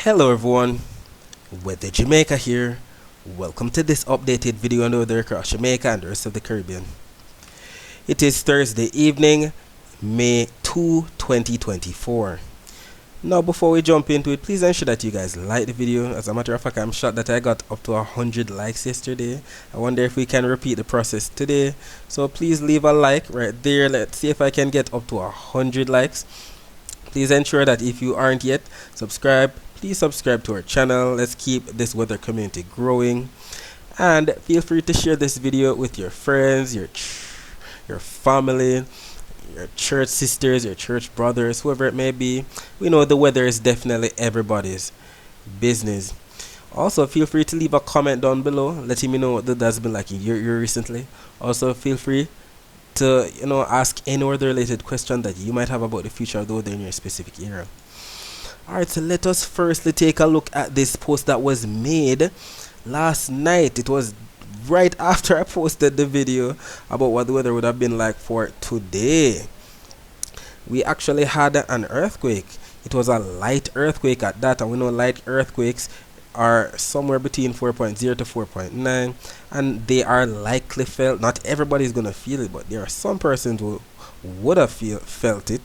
Hello everyone, Weather Jamaica here. Welcome to this updated video on the weather across Jamaica and the rest of the Caribbean. It is Thursday evening, May 2, 2024. Now before we jump into it, please ensure that you guys like the video. As a matter of fact, I'm shocked that I got up to 100 likes yesterday. I wonder if we can repeat the process today. So please leave a like right there. Let's see if I can get up to 100 likes. Please ensure that if you aren't yet subscribed, please subscribe to our channel. Let's keep this weather community growing. And feel free to share this video with your friends, your family, your church sisters, your church brothers, whoever it may be. We know the weather is definitely everybody's business. Also, feel free to leave a comment down below letting me know what that's been like in your year recently. Also, feel free to ask any weather related question that you might have about the future of the weather in your specific area. Alright, so let us firstly take a look at this post that was made last night. It was right after I posted the video about what the weather would have been like for today. We actually had an earthquake. It was a light earthquake at that, and we know light earthquakes are somewhere between 4.0 to 4.9, and they are likely felt. Not everybody is going to feel it, but there are some persons who would have felt it.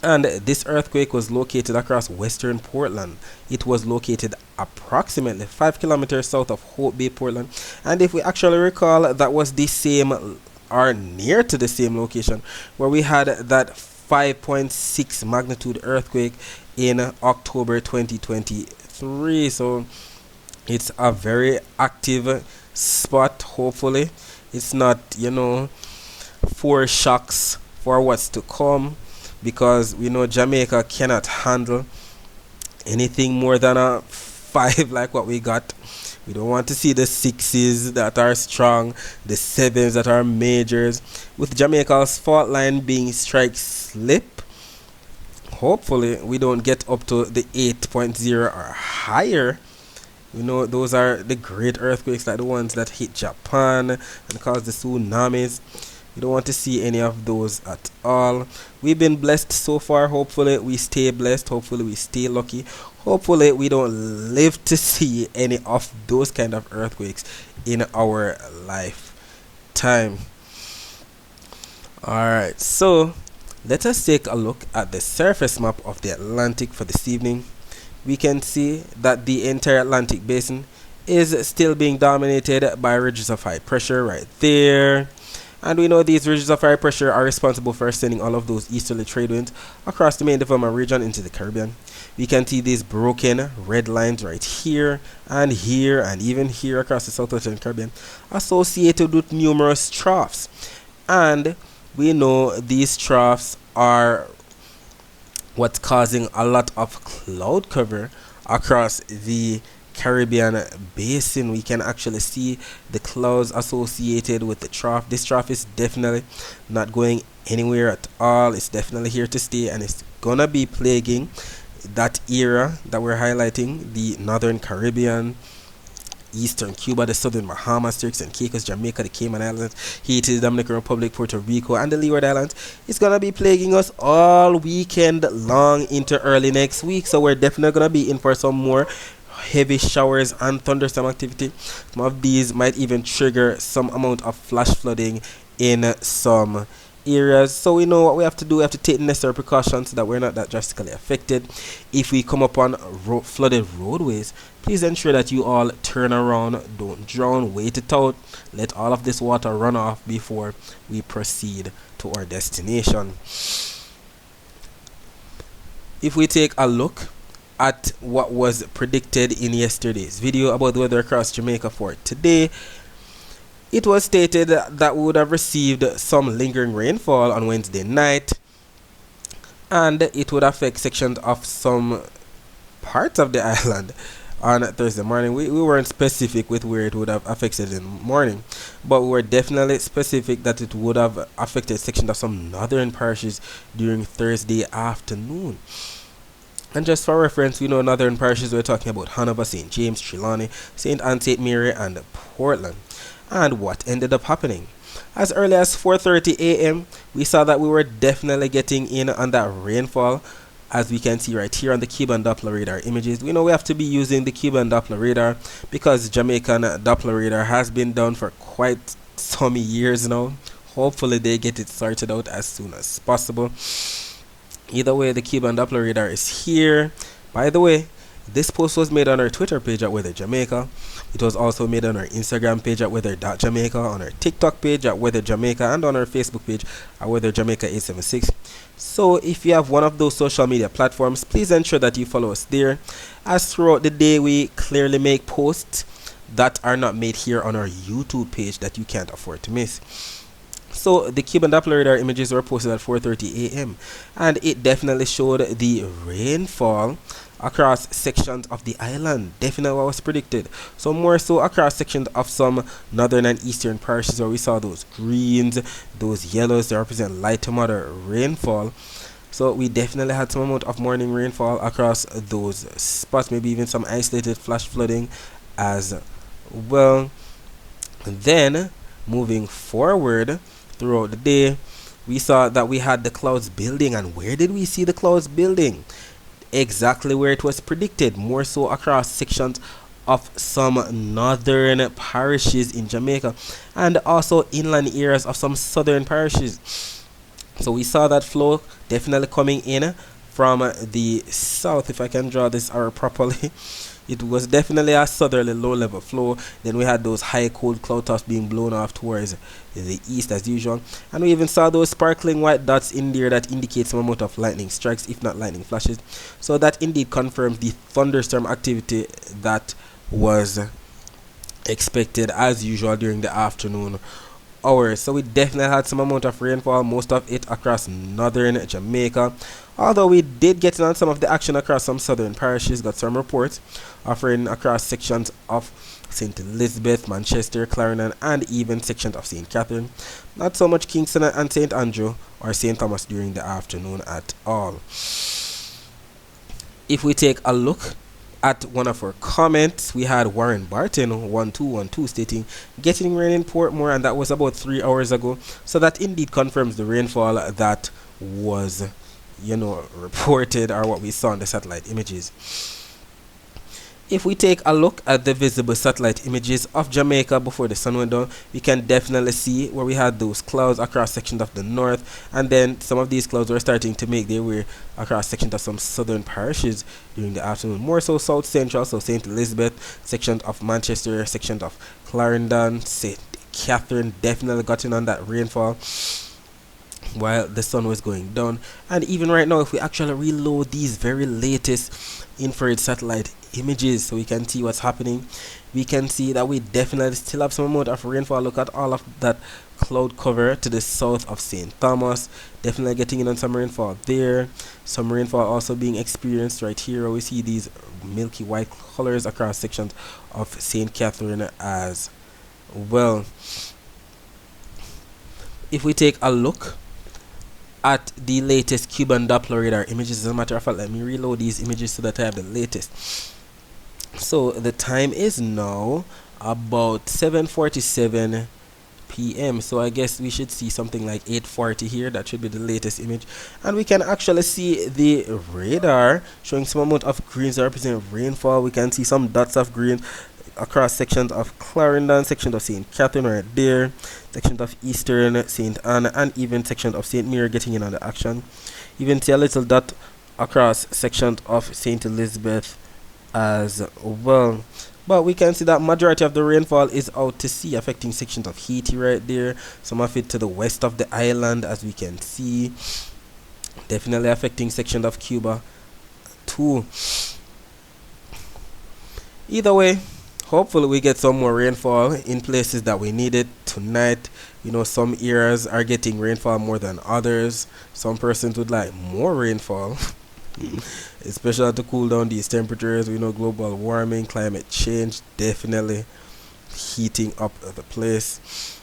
And this earthquake was located across western Portland. It was located approximately 5 kilometers south of Hope Bay, Portland. And if we actually recall, that was the same or near to the same location where we had that 5.6 magnitude earthquake in October 2023. So it's a very active spot. Hopefully it's not foreshocks for what's to come, because we know Jamaica cannot handle anything more than a 5 like what we got. We don't want to see the 6s that are strong, the 7s that are majors. With Jamaica's fault line being strike slip, hopefully we don't get up to the 8.0 or higher. Those are the great earthquakes like the ones that hit Japan and caused the tsunamis. We don't want to see any of those at all. We've been blessed so far. Hopefully we stay blessed. Hopefully we stay lucky. Hopefully we don't live to see any of those kind of earthquakes in our lifetime. Alright, so let us take a look at the surface map of the Atlantic for this evening. We can see that the entire Atlantic basin is still being dominated by ridges of high pressure right there. And we know these ridges of high pressure are responsible for sending all of those easterly trade winds across the main development region into the Caribbean. We can see these broken red lines right here and even here across the southwestern Caribbean, associated with numerous troughs. And we know these troughs are what's causing a lot of cloud cover across the Caribbean basin. We can actually see the clouds associated with the trough. This trough is definitely not going anywhere at all. It's definitely here to stay, and it's gonna be plaguing that area that we're highlighting: the northern Caribbean, eastern Cuba, the southern Bahamas, Turks and Caicos, Jamaica, the Cayman Islands, Haiti, the Dominican Republic, Puerto Rico, and the Leeward Islands. It's gonna be plaguing us all weekend long into early next week. So we're definitely gonna be in for some more heavy showers and thunderstorm activity. Some of these might even trigger some amount of flash flooding in some areas. So we know what we have to do. We have to take the necessary precautions so that we're not that drastically affected. If we come upon flooded roadways, please ensure that you all turn around, don't drown, wait it out, let all of this water run off before we proceed to our destination. If we take a look at what was predicted in yesterday's video about the weather across Jamaica for today, it was stated that we would have received some lingering rainfall on Wednesday night, and it would affect sections of some parts of the island on Thursday morning. We weren't specific with where it would have affected in the morning, but we were definitely specific that it would have affected sections of some northern parishes during Thursday afternoon. And just for reference, we know northern parishes, we're talking about Hanover, St. James, Trelawney, St. Anne, St. Mary, and Portland. And what ended up happening? As early as 4:30 a.m., we saw that we were definitely getting in on that rainfall as we can see right here on the Cuban Doppler radar images. We know we have to be using the Cuban Doppler radar because Jamaican Doppler radar has been down for quite some years now. Hopefully they get it sorted out as soon as possible. Either way, the Cuban Doppler radar is here. By the way, this post was made on our Twitter page at Weather Jamaica. It was also made on our Instagram page at weather.jamaica, on our TikTok page at Weather Jamaica, and on our Facebook page at Weather Jamaica 876. So if you have one of those social media platforms, please ensure that you follow us there, as throughout the day we clearly make posts that are not made here on our YouTube page that you can't afford to miss. So the Cuban Doppler radar images were posted at 4:30 a.m. and it definitely showed the rainfall across sections of the island. Definitely what was predicted. So more so across sections of some northern and eastern parishes where we saw those greens, those yellows that represent light to moderate rainfall. So we definitely had some amount of morning rainfall across those spots, maybe even some isolated flash flooding as well. Then moving forward throughout the day, we saw that we had the clouds building. And where did we see the clouds building? Exactly where it was predicted, more so across sections of some northern parishes in Jamaica and also inland areas of some southern parishes. So we saw that flow definitely coming in from the south. If I can draw this arrow properly, it was definitely a southerly low level flow. Then we had those high cold cloud tops being blown off towards the east as usual, and we even saw those sparkling white dots in there that indicate some amount of lightning strikes, if not lightning flashes. So that indeed confirms the thunderstorm activity that was expected as usual during the afternoon hours. So we definitely had some amount of rainfall, most of it across northern Jamaica, although we did get on some of the action across some southern parishes. Got some reports offering across sections of St. Elizabeth, Manchester, Clarendon, and even sections of St. Catherine. Not so much Kingston and St. Andrew or St. Thomas during the afternoon at all. If we take a look at one of our comments, we had Warren Barton 1212 stating getting rain in Portmore, and that was about 3 hours ago. So that indeed confirms the rainfall that was reported, or what we saw in the satellite images. If we take a look at the visible satellite images of Jamaica before the sun went down, we can definitely see where we had those clouds across sections of the north, and then some of these clouds were starting to make their way across sections of some southern parishes during the afternoon, more so south central, so St. Elizabeth, sections of Manchester, sections of Clarendon, St. Catherine definitely got in on that rainfall while the sun was going down. And even right now, if we actually reload these very latest infrared satellite images so we can see what's happening, we can see that we definitely still have some amount of rainfall. Look at all of that cloud cover to the south of St. Thomas, definitely getting in on some rainfall there. Some rainfall also being experienced right here. We see these milky white colors across sections of St. Catherine as well. If we take a look at the latest Cuban Doppler radar images, as a matter of fact, let me reload these images so that I have the latest. So the time is now about 7:47 p.m. So I guess we should see something like 8:40 here. That should be the latest image, and we can actually see the radar showing some amount of greens that represent rainfall. We can see some dots of green across sections of Clarendon, sections of St. Catherine right there, sections of Eastern St. Anne, and even sections of St. Mary getting in on the action. Even see a little dot across sections of St. Elizabeth as well. But we can see that majority of the rainfall is out to sea, affecting sections of Haiti right there, some of it to the west of the island as we can see, definitely affecting sections of Cuba too. Either way, hopefully we get some more rainfall in places that we need it tonight. Some areas are getting rainfall more than others. Some persons would like more rainfall especially to cool down these temperatures. We know global warming, climate change definitely heating up the place.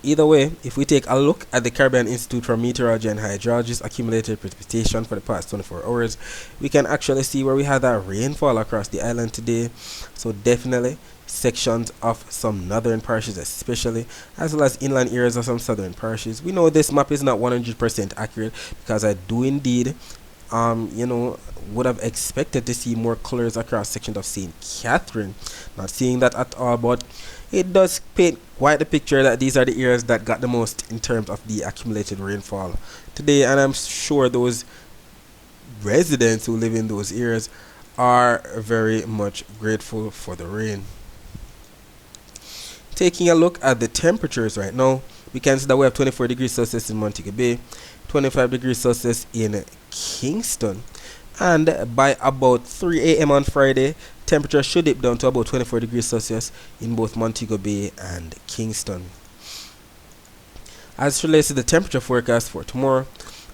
Either way, if we take a look at the Caribbean Institute for Meteorology and Hydrology's accumulated precipitation for the past 24 hours, we can actually see where we had that rainfall across the island today. So definitely sections of some northern parishes especially, as well as inland areas of some southern parishes. We know this map is not 100% accurate because I do indeed you know, would have expected to see more colors across sections of St. Catherine. Not seeing that at all, but it does paint quite the picture that these are the areas that got the most in terms of the accumulated rainfall today, and I'm sure those residents who live in those areas are very much grateful for the rain. Taking a look at the temperatures right now, we can see that we have 24 degrees Celsius in Montego Bay, 25 degrees Celsius in Kingston, and by about 3 a.m. on Friday, temperature should dip down to about 24 degrees Celsius in both Montego Bay and Kingston. As it relates to the temperature forecast for tomorrow,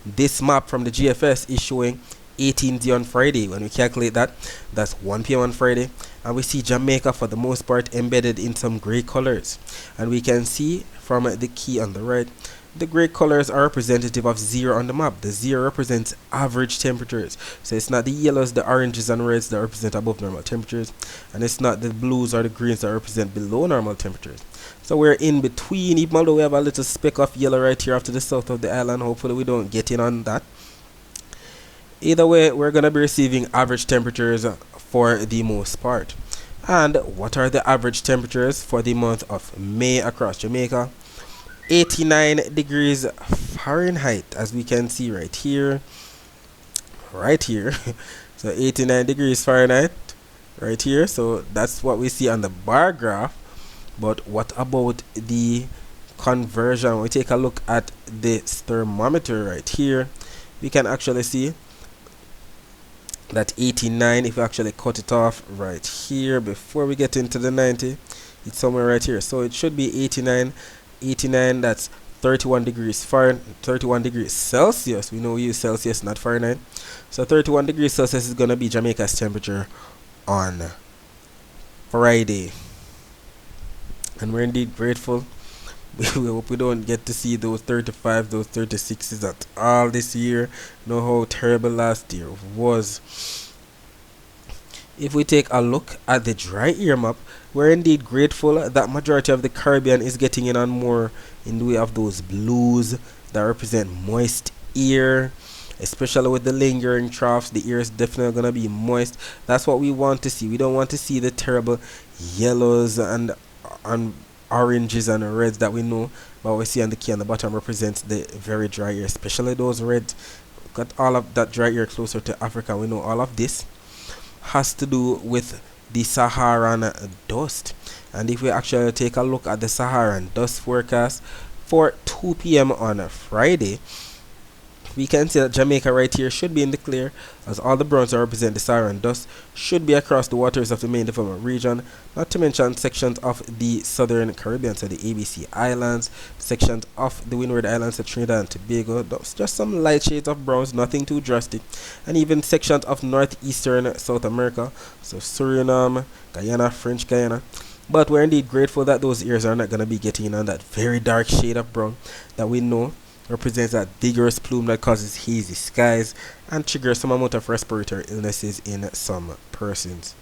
this map from the GFS is showing 18D on Friday. When we calculate that, that's 1 p.m. on Friday, and we see Jamaica for the most part embedded in some gray colors, and we can see from the key on the right, the gray colors are representative of 0 on the map. The 0 represents average temperatures, so it's not the yellows, the oranges and reds that represent above normal temperatures, and it's not the blues or the greens that represent below normal temperatures. So we're in between, even though we have a little speck of yellow right here off to the south of the island. Hopefully we don't get in on that. Either way, we're going to be receiving average temperatures for the most part. And what are the average temperatures for the month of May across Jamaica? 89 degrees Fahrenheit, as we can see right here. So 89 degrees Fahrenheit right here. So that's what we see on the bar graph. But what about the conversion? When we take a look at the thermometer right here, we can actually see that 89, if we actually cut it off right here before we get into the 90, it's somewhere right here. So it should be 89, that's 31 degrees Fahrenheit, 31 degrees Celsius. We know we use Celsius, not Fahrenheit. So 31 degrees Celsius is going to be Jamaica's temperature on Friday. And we're indeed grateful. We hope we don't get to see those 35, those 36s at all this year. Know how terrible last year was. If we take a look at the dry air map, we're indeed grateful that majority of the Caribbean is getting in on more in the way of those blues that represent moist air, especially with the lingering troughs. The air is definitely going to be moist. That's what we want to see. We don't want to see the terrible yellows and oranges and reds that we know, but we see on the key on the bottom represents the very dry air, especially those red. Got all of that dry air closer to Africa. We know all of this has to do with the Saharan dust. And if we actually take a look at the Saharan dust forecast for 2 p.m. on Friday, we can see that Jamaica right here should be in the clear, as all the browns that represent the Saharan dust should be across the waters of the main development region, not to mention sections of the southern Caribbean, so the ABC Islands, sections of the Windward Islands, so Trinidad and Tobago. That's just some light shades of browns, nothing too drastic, and even sections of northeastern South America, so Suriname, Guyana, French Guyana. But we're indeed grateful that those areas are not going to be getting on that very dark shade of brown that we know represents that vigorous plume that causes hazy skies and triggers some amount of respiratory illnesses in some persons.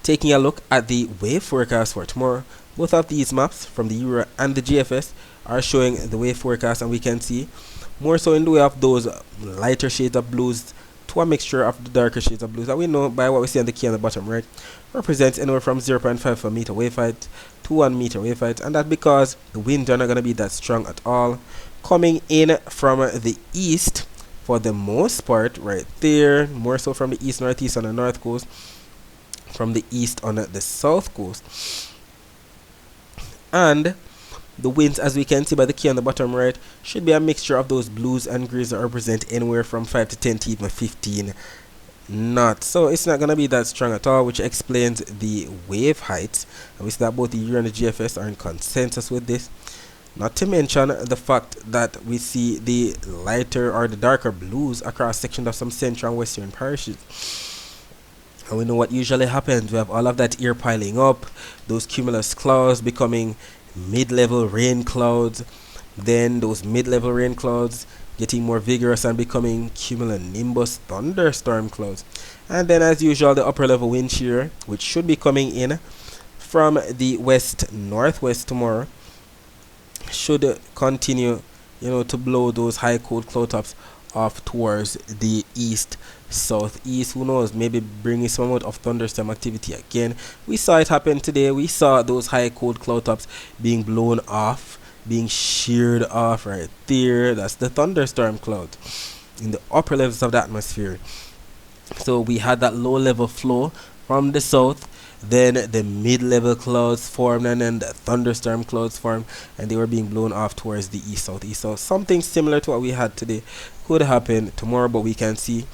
Taking a look at the wave forecast for tomorrow, both of these maps from the Euro and the GFS are showing the wave forecast, and we can see more so in the way of those lighter shades of blues to a mixture of the darker shades of blues that we know by what we see on the key on the bottom right represents anywhere from 0.5 meter wave height to 1 meter wave height, and that because the winds are not going to be that strong at all, coming in from the east for the most part right there, more so from the east northeast on the north coast, from the east on the south coast. And the winds, as we can see by the key on the bottom right, should be a mixture of those blues and grays that represent anywhere from 5 to 10 to even 15 knots. So it's not going to be that strong at all, which explains the wave heights. And we see that both the Euro and the GFS are in consensus with this. Not to mention the fact that we see the lighter or the darker blues across sections of some central and western parishes. And we know what usually happens. We have all of that air piling up, those cumulus clouds becoming mid-level rain clouds, then those mid-level rain clouds getting more vigorous and becoming cumulonimbus thunderstorm clouds, and then as usual the upper level wind shear, which should be coming in from the west northwest tomorrow, should continue to blow those high cold cloud tops off towards the east southeast. Who knows, maybe bringing some amount of thunderstorm activity again. We saw it happen today. We saw those high cold cloud tops being blown off, being sheared off right there. That's the thunderstorm cloud in the upper levels of the atmosphere. So we had that low level flow from the south, then the mid-level clouds formed, and then the thunderstorm clouds formed, and they were being blown off towards the east southeast. So something similar to what we had today could happen tomorrow, but we can see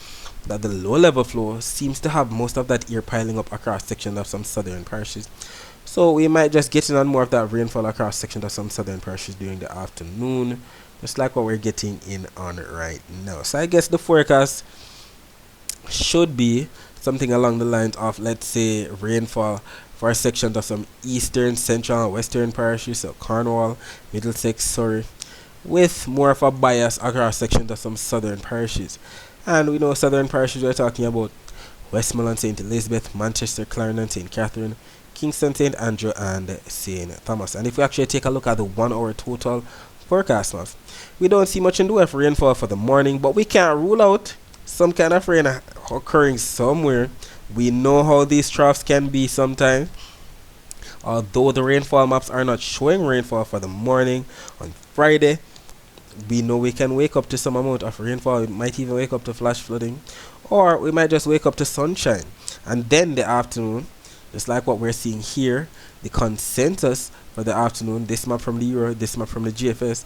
that the low level flow seems to have most of that air piling up across sections of some southern parishes. So we might just get in on more of that rainfall across sections of some southern parishes during the afternoon, just like what we're getting in on right now. So I guess the forecast should be something along the lines of, let's say, rainfall for sections of some eastern, central, and western parishes, so Cornwall, Middlesex, Surrey, with more of a bias across sections of some southern parishes. And we know southern parishes, we're talking about Westmoreland, St. Elizabeth, Manchester, Clarendon, St. Catherine, Kingston, St. Andrew, and St. Thomas. And if we actually take a look at the 1 hour total forecast maps, we don't see much in the way of rainfall for the morning, but we can't rule out some kind of rain occurring somewhere. We know how these troughs can be sometimes. Although the rainfall maps are not showing rainfall for the morning on Friday, we know we can wake up to some amount of rainfall. We might even wake up to flash flooding, or we might just wake up to sunshine. And then the afternoon, just like what we're seeing here, the consensus for the afternoon, this map from the Euro, this map from the GFS,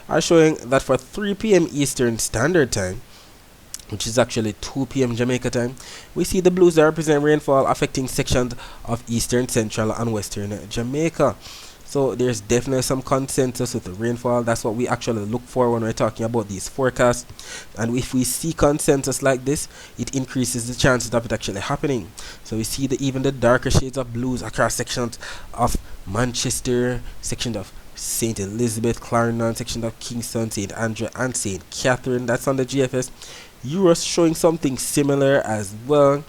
are showing that for 3 p.m. Eastern Standard Time, which is actually 2 p.m. Jamaica time, we see the blues that represent rainfall affecting sections of eastern, central, and western Jamaica. So there's definitely some consensus with the rainfall. That's what we actually look for when we're talking about these forecasts. And if we see consensus like this, it increases the chances of it actually happening. So we see that even the darker shades of blues across sections of Manchester, sections of St. Elizabeth, Clarendon, section of Kingston, St. Andrew, and St. Catherine. That's on the GFS. Euros showing something similar as well.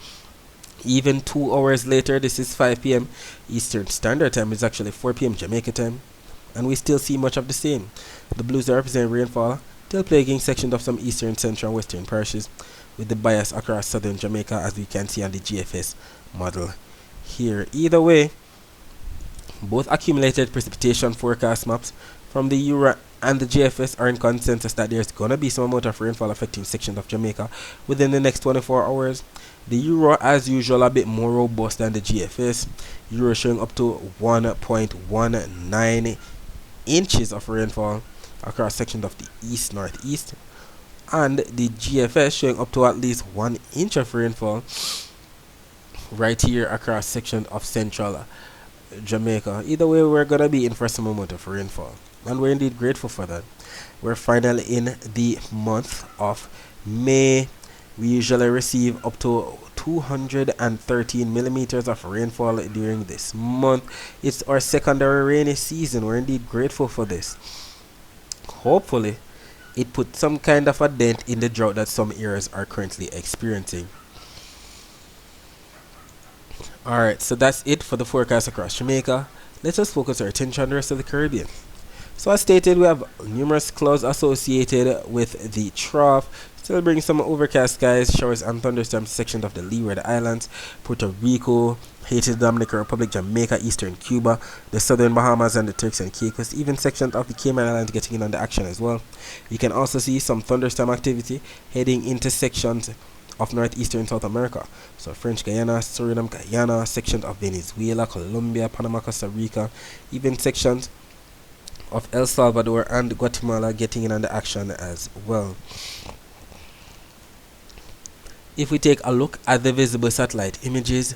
Even 2 hours later, this is 5 p.m. Eastern Standard Time, is actually 4 p.m. Jamaica time, and we still see much of the same. The blues that represent rainfall still plaguing sections of some eastern, central, and western parishes, with the bias across southern Jamaica, as we can see on the GFS model here. Either way, both accumulated precipitation forecast maps from the Euro and the GFS are in consensus that there's gonna be some amount of rainfall affecting sections of Jamaica within the next 24 hours. The Euro, as usual, a bit more robust than the GFS. Euro showing up to 1.19 inches of rainfall across sections of the east, northeast, and the GFS showing up to at least 1 inch of rainfall right here across sections of central Jamaica. Either way, we're gonna be in for some amount of rainfall, and we're indeed grateful for that. We're finally in the month of May. We usually receive up to 213 millimeters of rainfall during this month. It's our secondary rainy season. We're indeed grateful for this. Hopefully, it puts some kind of a dent in the drought that some areas are currently experiencing. Alright, so that's it for the forecast across Jamaica. Let us focus our attention on the rest of the Caribbean. So as stated, we have numerous clouds associated with the trough, still bringing some overcast skies, showers and thunderstorms to sections of the Leeward Islands, Puerto Rico, Haiti, the Dominican Republic, Jamaica, Eastern Cuba, the Southern Bahamas and the Turks and Caicos, even sections of the Cayman Islands getting in on the action as well. You can also see some thunderstorm activity heading into sections of northeastern South America, so French Guiana, Suriname, Guyana, sections of Venezuela, Colombia, Panama, Costa Rica, even sections of El Salvador and Guatemala getting in on the action as well. If we take a look at the visible satellite images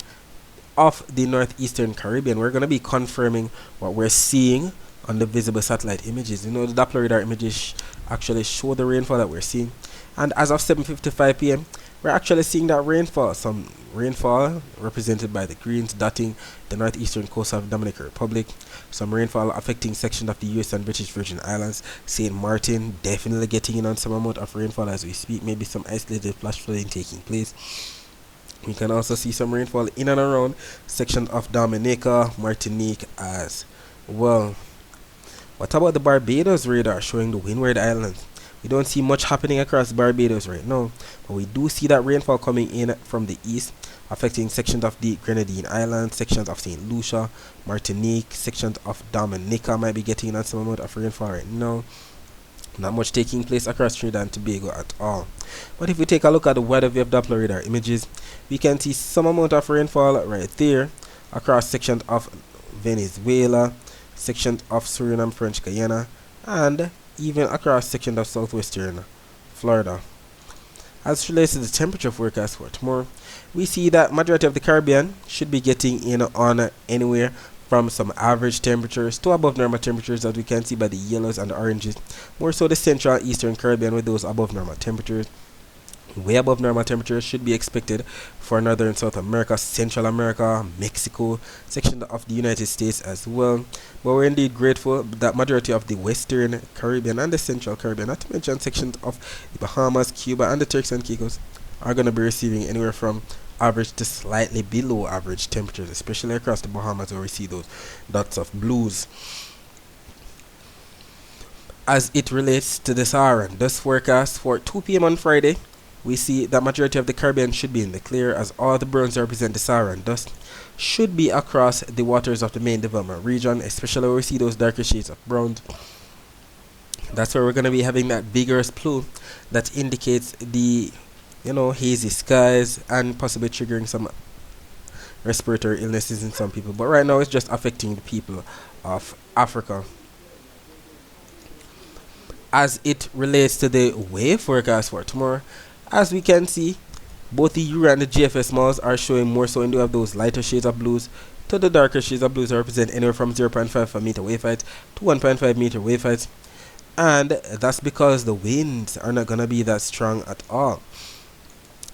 of the northeastern Caribbean, we're going to be confirming what we're seeing on the visible satellite images. You know, the Doppler radar images actually show the rainfall that we're seeing, and as of 7:55 p.m. we're actually seeing that rainfall. Some rainfall represented by the greens dotting the northeastern coast of the Dominican Republic. Some rainfall affecting sections of the US and British Virgin Islands. St. Martin definitely getting in on some amount of rainfall as we speak. Maybe some isolated flash flooding taking place. We can also see some rainfall in and around sections of Dominica, Martinique as well. What about the Barbados radar showing the Windward Islands? We don't see much happening across Barbados right now, but we do see that rainfall coming in from the east, affecting sections of the Grenadine Islands, sections of St. Lucia, Martinique, sections of Dominica might be getting on some amount of rainfall right now. Not much taking place across Trinidad and Tobago at all. But if we take a look at the weather wave Doppler radar images, we can see some amount of rainfall right there across sections of Venezuela, sections of Suriname, French Guyana, and even across sections of southwestern Florida. As it relates to the temperature forecast for tomorrow, we see that majority of the Caribbean should be getting in on anywhere from some average temperatures to above normal temperatures, as we can see by the yellows and the oranges. More so the central and eastern Caribbean with those above normal temperatures. Way above normal temperatures should be expected for Northern South America, Central America, Mexico, section of the United States as well. But we're indeed grateful that majority of the Western Caribbean and the Central Caribbean, not to mention sections of the Bahamas, Cuba, and the Turks and Caicos, are going to be receiving anywhere from average to slightly below average temperatures, especially across the Bahamas where we see those dots of blues. As it relates to the Saharan dust forecast for 2 p.m. on Friday, we see that majority of the Caribbean should be in the clear, as all the browns that represent the Saharan dust should be across the waters of the main development region, especially where we see those darker shades of brown. That's where we're going to be having that vigorous plume that indicates the hazy skies and possibly triggering some respiratory illnesses in some people. But right now it's just affecting the people of Africa. As it relates to the wave forecast for tomorrow, as we can see, both the Euro and the GFS malls are showing more so in lieu of those lighter shades of blues to the darker shades of blues that represent anywhere from 0.5 meter wave height to 1.5 meter wave height. And that's because the winds are not going to be that strong at all.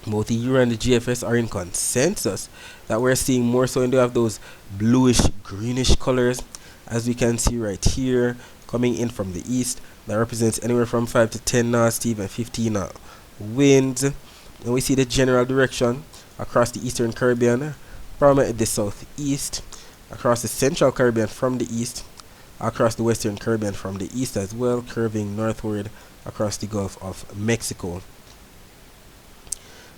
Both the Euro and the GFS are in consensus that we're seeing more so in lieu of those bluish greenish colors, as we can see right here coming in from the east, that represents anywhere from 5 to 10 knots to even 15 knots winds. And we see the general direction across the eastern Caribbean from the southeast, across the central Caribbean from the east, across the western Caribbean from the east as well, curving northward across the Gulf of Mexico.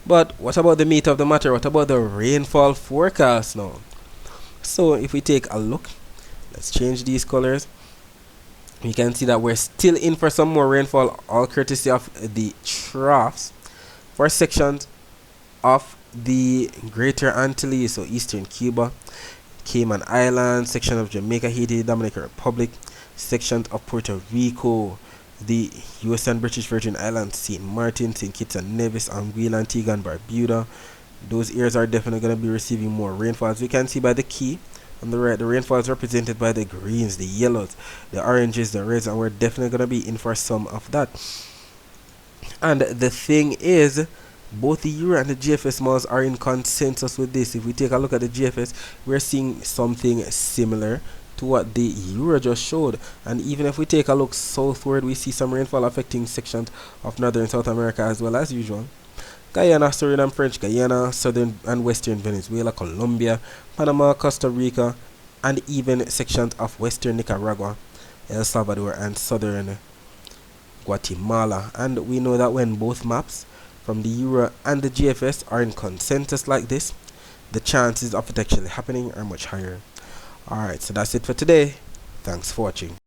But what about the meat of the matter? What about the rainfall forecast now? So if we take a look, let's change these colors. You can see that we're still in for some more rainfall, all courtesy of the troughs for sections of the Greater Antilles, so eastern Cuba, Cayman Islands, section of Jamaica, Haiti, Dominican Republic, sections of Puerto Rico, the US and British Virgin Islands, St. Martin, St. Kitts and Nevis, Anguilla, Antigua and Barbuda. Those areas are definitely going to be receiving more rainfall. As we can see by the key on the right, the rainfall is represented by the greens, the yellows, the oranges, the reds, and we're definitely going to be in for some of that. And the thing is, both the Euro and the GFS malls are in consensus with this. If we take a look at the GFS, we're seeing something similar to what the Euro just showed. And even if we take a look southward, we see some rainfall affecting sections of northern South America as well as usual. Guyana, Suriname, French Guyana, southern and western Venezuela, Colombia, Panama, Costa Rica, and even sections of western Nicaragua, El Salvador, and southern Guatemala. And we know that when both maps from the Euro and the GFS are in consensus like this, the chances of it actually happening are much higher. Alright, so that's it for today. Thanks for watching.